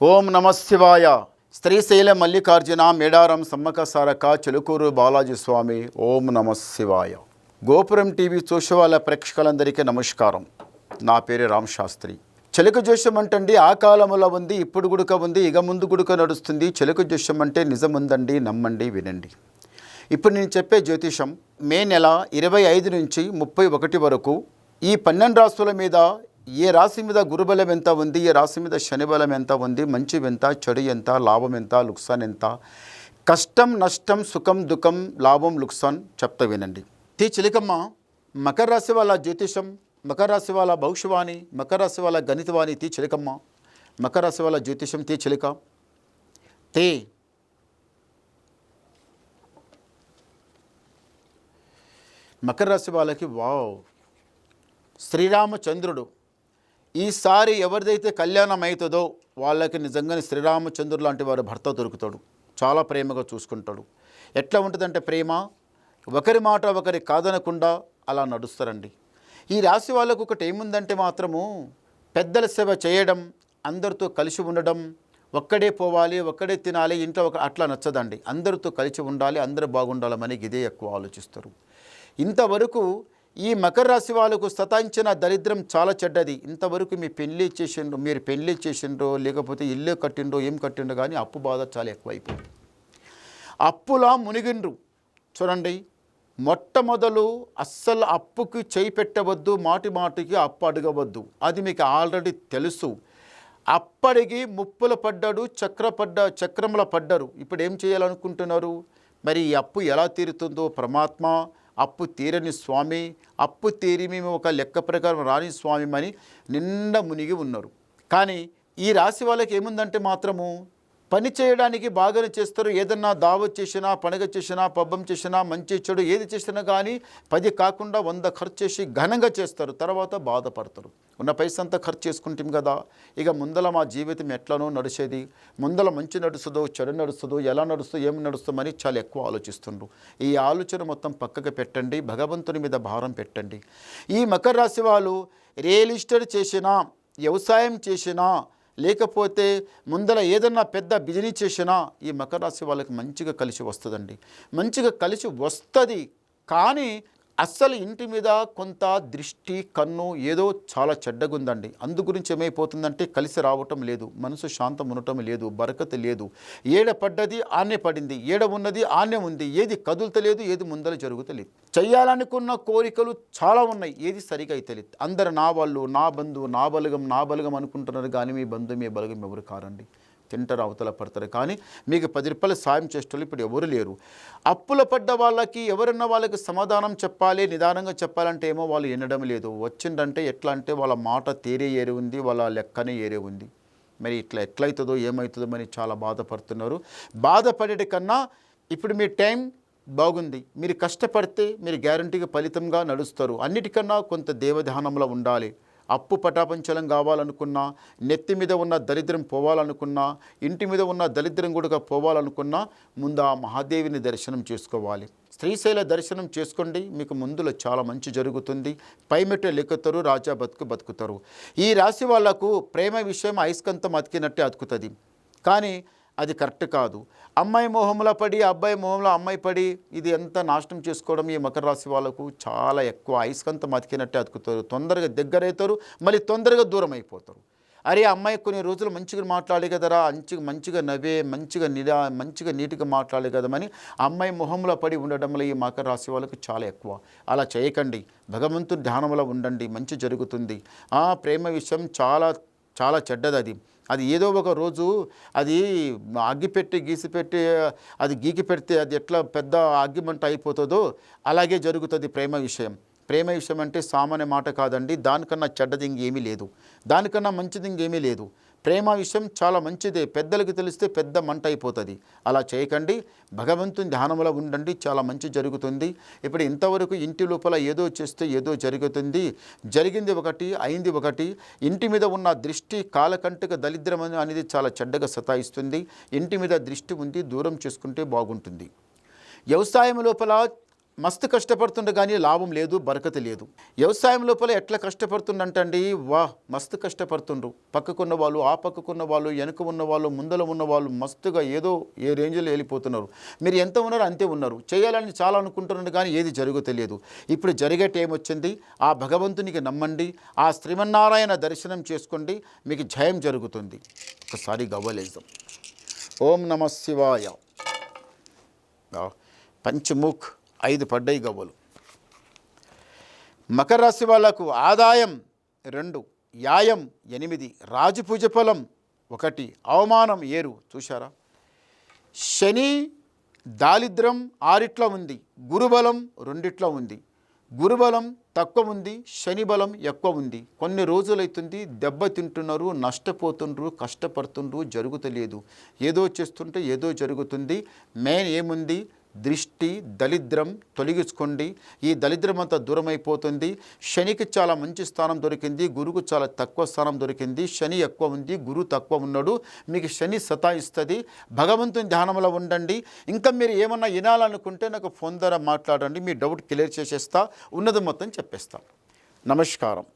ఓం నమ శివాయ. శ్రీశైల మల్లికార్జున మేడారం సమ్మక సారక చిలుకూరు బాలాజీ స్వామి. ఓం నమ శివాయ. గోపురం టీవీ చూసే వాళ్ళ ప్రేక్షకులందరికీ నమస్కారం. నా పేరు రామ్ శాస్త్రి. చిలుక జోష్యం అంటండి ఆ కాలంలో ఉంది, ఇప్పుడు గుడుక ఉంది, ఇక ముందు గుడుక నడుస్తుంది. చిలుక జోష్యం అంటే నిజముందండి, నమ్మండి, వినండి. ఇప్పుడు నేను చెప్పే జ్యోతిషం మే నెల 25 నుంచి 31 వరకు ఈ 12 రాశుల మీద ఏ రాశి మీద గురుబలం ఎంత ఉంది, ఏ రాశి మీద శనిబలం ఎంత ఉంది, మంచి ఎంత, చెడు ఎంత, లాభం ఎంత, లుక్సాన్ ఎంత, కష్టం నష్టం, సుఖం దుఃఖం, లాభం లుక్సాన్ చెప్తా వినండి. చిలికమ్మ మకర రాశి వాళ్ళ జ్యోతిషం, మకర రాశి వాళ్ళ భవిష్యవాణి, మకర రాశి వాళ్ళ గణితవాణి. చిలికమ్మ మకర రాశి వాళ్ళ జ్యోతిషం చిలిక మకర రాశి వాళ్ళకి వావ్, శ్రీరామచంద్రుడు ఈసారి ఎవరిదైతే కళ్యాణం అవుతుందో వాళ్ళకి నిజంగానే శ్రీరామచంద్రుడు లాంటి వారు భర్త దొరుకుతాడు. చాలా ప్రేమగా చూసుకుంటాడు. ఎట్లా ఉంటుందంటే ప్రేమ, ఒకరి మాట ఒకరి కాదనకుండా అలా నడుస్తారండి. ఈ రాశి వాళ్ళకు ఒకటి ఏముందంటే మాత్రము పెద్దల సేవ చేయడం, అందరితో కలిసి ఉండడం, ఒక్కడే పోవాలి, ఒక్కడే తినాలి, ఇంట్లో అట్లా నచ్చదండి. అందరితో కలిసి ఉండాలి, అందరూ బాగుండాలని ఇదే ఎక్కువ ఆలోచిస్తారు. ఇంతవరకు ఈ మకర రాశి వాళ్ళకు సతాయించిన దరిద్రం చాలా చెడ్డది. ఇంతవరకు మీరు పెళ్ళి చేసిండ్రో లేకపోతే ఇల్లు కట్టిండ్రో ఏం కట్టిండ్రో కానీ అప్పు బాధ చాలా ఎక్కువైపోయింది. అప్పులా మునిగిండ్రు. చూడండి, మొట్టమొదలు అస్సలు అప్పుకి చేయి పెట్టవద్దు, మాటికి అప్పు అడగవద్దు. అది మీకు ఆల్రెడీ తెలుసు. అప్పటికి ముప్పుల పడ్డాడు, చక్రముల పడ్డారు. ఇప్పుడు ఏం చేయాలనుకుంటున్నారు? మరి ఈ అప్పు ఎలా తీరుతుందో పరమాత్మ, అప్పు తీరని స్వామి, అప్పు తీరి మేము ఒక లెక్క ప్రకారం రాని స్వామి అని నిండా మునిగి ఉన్నారు. కానీ ఈ రాశి వాళ్ళకి ఏముందంటే మాత్రము పని చేయడానికి బాగానే చేస్తారు. ఏదన్నా దావత్ చేసినా, పండుగ చేసినా, పబ్బం చేసినా, మంచి చెడు ఏది చేసినా కానీ 10 కాకుండా 100 ఖర్చు చేసి ఘనంగా చేస్తారు. తర్వాత బాధపడతారు. ఉన్న పైసా అంతా ఖర్చు చేసుకుంటాం కదా, ఇక ముందల మా జీవితం ఎట్లనో నడిచేది, ముందల మంచి నడుస్తుందో చెడు నడుస్తుందో, ఎలా నడుస్తుందో ఏమి నడుస్తుందని చాలా ఎక్కువ ఆలోచిస్తుండ్రు. ఈ ఆలోచన మొత్తం పక్కకు పెట్టండి, భగవంతుని మీద భారం పెట్టండి. ఈ మకర రాశి వాళ్ళు రియల్ ఎస్టేట్ చేసినా, వ్యవసాయం చేసినా, లేకపోతే ముందర ఏదన్నా పెద్ద బిజినెస్ చేసినా ఈ మకర రాశి వాళ్ళకి మంచిగా కలిసి వస్తుందండి. మంచిగా కలిసి వస్తుంది. కానీ అస్సలు ఇంటి మీద కొంత దృష్టి, కన్ను ఏదో చాలా చెడ్డగా ఉందండి. అందు గురించి ఏమైపోతుందంటే కలిసి రావటం లేదు, మనసు శాంతం ఉండటం లేదు, బరకత లేదు. ఏడ పడ్డది ఆనే పడింది, ఏడ ఉన్నది ఆనే ఉంది, ఏది కదులుతలేదు, ఏది ముందర జరుగుతలేదు. చేయాలనుకున్న కోరికలు చాలా ఉన్నాయి, ఏది సరిగా అయితే లేదు. అందరు నా వాళ్ళు, నా బంధువు, నా బలగం అనుకుంటున్నారు. కానీ మీ బంధు, మీ బలగం ఎవరు కారండి. తింటారు, అవతల పడతారు. కానీ మీకు 10 రూపాయలు సాయం చేసేటోళ్ళు ఇప్పుడు ఎవరు లేరు. అప్పుల పడ్డ వాళ్ళకి, ఎవరన్నా వాళ్ళకి సమాధానం చెప్పాలి, నిదానంగా చెప్పాలంటే ఏమో వాళ్ళు వినడం లేదు. వచ్చిందంటే ఎట్లా అంటే వాళ్ళ మాట తీరే ఏరే ఉంది, వాళ్ళ లెక్కనే ఏరే ఉంది. మరి ఇట్లా ఎట్లయితుందో ఏమవుతుందో అని చాలా బాధపడుతున్నారు. బాధపడే కన్నా ఇప్పుడు మీ టైం బాగుంది. మీరు కష్టపడితే మీరు గ్యారంటీగా ఫలితంగా నడుస్తారు. అన్నిటికన్నా కొంత దేవధ్యానంలో ఉండాలి. అప్పు పటాపంచలం కావాలనుకున్నా, నెత్తి మీద ఉన్న దరిద్రం పోవాలనుకున్నా, ఇంటి మీద ఉన్న దరిద్రం కూడా పోవాలనుకున్నా ముందు ఆ మహాదేవిని దర్శనం చేసుకోవాలి. శ్రీశైల దర్శనం చేసుకోండి, మీకు ముందులో చాలా మంచి జరుగుతుంది. పైమెట్టు ఎక్కుతారు, రాజా బతుకుతారు. ఈ రాశి వాళ్లకు ప్రేమ విషయం అయస్కంతం అతికినట్టే అతుకుతుంది. కానీ అది కరెక్ట్ కాదు. అమ్మాయి మోహంలో పడి, అబ్బాయి మోహంలో అమ్మాయి పడి ఇది ఎంత నాశనం చేసుకోవడం ఈ మకర రాశి వాళ్ళకు చాలా ఎక్కువ. ఐస్కంతం అతికినట్టే అతుకుతారు. తొందరగా దగ్గరవుతారు, మళ్ళీ తొందరగా దూరం అయిపోతారు. అరే అమ్మాయి కొన్ని రోజులు మంచిగా మాట్లాడే కదరా, మంచిగా నవ్వే, మంచిగా నీట్గా మాట్లాడే కదమని అమ్మాయి మొహంలో పడి ఉండడంలో ఈ మకర రాశి వాళ్ళకు చాలా ఎక్కువ. అలా చేయకండి. భగవంతుడి ధ్యానంలో ఉండండి, మంచి జరుగుతుంది. ఆ ప్రేమ విషయం చాలా చాలా చెడ్డది. అది ఏదో ఒక రోజు అది గీసిపెట్టి అది గీకి పెడితే అది ఎట్లా పెద్ద అగ్గిమంట అయిపోతుందో అలాగే జరుగుతుంది ప్రేమ విషయం. ప్రేమ విషయం అంటే సామాన్య మాట కాదండి. దానికన్నా చెడ్డది ఇంకేమీ లేదు, దానికన్నా మంచిది ఇంకేమీ లేదు. ప్రేమ విషయం చాలా మంచిదే. పెద్దలకు తెలిస్తే పెద్ద మంట అయిపోతుంది. అలా చేయకండి. భగవంతుని ధ్యానంలో ఉండండి, చాలా మంచి జరుగుతుంది. ఇప్పుడు ఇంతవరకు ఇంటి లోపల ఏదో చేస్తే ఏదో జరుగుతుంది. జరిగింది ఒకటి, అయింది ఒకటి. ఇంటి మీద ఉన్న దృష్టి కాలకంటక దరిద్రం అనేది చాలా చెడ్డగా సతాయిస్తుంది. ఇంటి మీద దృష్టి ఉంది, దూరం చేసుకుంటే బాగుంటుంది. వ్యవసాయం లోపల మస్తు కష్టపడుతుండే కానీ లాభం లేదు, బరకత లేదు. వ్యవసాయం లోపల ఎట్లా కష్టపడుతుండంటండి, మస్తు కష్టపడుతుండ్రు. పక్కకున్న వాళ్ళు, ఆ పక్కకున్న వాళ్ళు, వెనుక ఉన్న వాళ్ళు, ముందర ఉన్న వాళ్ళు మస్తుగా ఏదో ఏ రేంజ్లో వెళ్ళిపోతున్నారు. మీరు ఎంత ఉన్నారో అంతే ఉన్నారు. చేయాలని చాలా అనుకుంటున్నారు కానీ ఏది జరుగుతలేదు. ఇప్పుడు జరిగే టైం వచ్చింది. ఆ భగవంతునికి నమ్మండి, ఆ శ్రీమన్నారాయణ దర్శనం చేసుకోండి, మీకు జయం జరుగుతుంది. ఒకసారి గవ్వలేద్దాం. ఓం నమ శివాయ. పంచముఖ్ 5 పడ్డాయి గవ్వలు. మకర రాశి వాళ్ళకు ఆదాయం 2, యాయం 8, రాజపూజ ఫలం 1, అవమానం 7. చూశారా? శని దారిద్రం 6 ఉంది, గురుబలం 2 ఉంది. గురుబలం తక్కువ ఉంది, శని బలం ఎక్కువ ఉంది. కొన్ని రోజులైతుంది దెబ్బ తింటున్నారు, నష్టపోతుండ్రు, కష్టపడుతుండ్రు, జరుగుతలేదు. ఏదో చేస్తుంటే ఏదో జరుగుతుంది. మెయిన్ ఏముంది? దృష్టి దరిద్రం తొలగించుకోండి. ఈ దరిద్రం అంతా దూరం అయిపోతుంది. శనికి చాలా మంచి స్థానం దొరికింది, గురువుకు చాలా తక్కువ స్థానం దొరికింది. శని ఎక్కువ ఉంది, గురువు తక్కువ ఉన్నాడు. మీకు శని సతాయిస్తుంది. భగవంతుని ధ్యానంలో ఉండండి. ఇంకా మీరు ఏమన్నా వినాలనుకుంటే నాకు ఫోన్ ద్వారా మాట్లాడండి, మీ డౌట్ క్లియర్ చేసేస్తా, ఉన్నది మొత్తం చెప్పేస్తా. నమస్కారం.